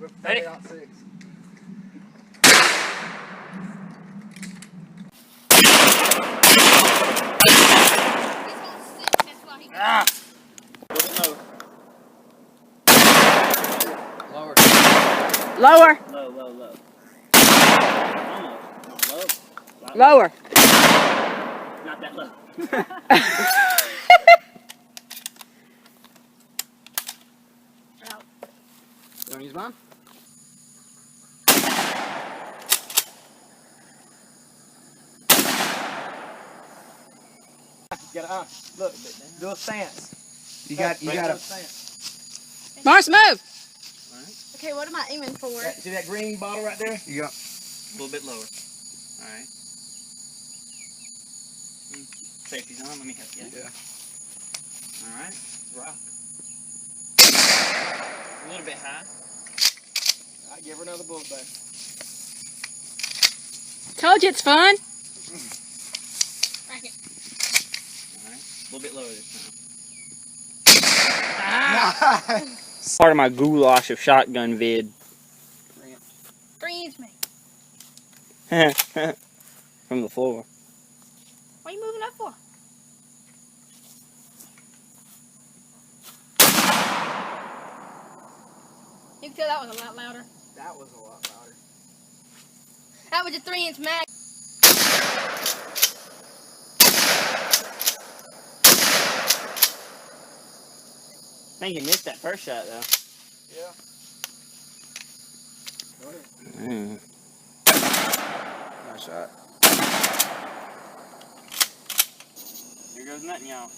Ready? Ah! A little bit lower. Lower. Low, low, low. Almost. Low. Lower. Not that low. You wanna use mine? You gotta, look, do a stance. You gotta. Mars, move. Okay, what am I aiming for? See that green bottle right there? You got. A little bit lower. Alright. Safety's on, let me help you. Yeah. Alright, rock. A little bit high. Alright, give her another bullet back. Told you it's fun. Rack it. Alright, a little bit lower this time. Nice. Part of my goulash of shotgun vid. 3-inch me. From the floor. What are you moving up for? You can tell that was a lot louder. That was a lot louder. That was a 3-inch mag. I think you missed that first shot though. Yeah. Go ahead. Nice shot. Here goes nothing, y'all.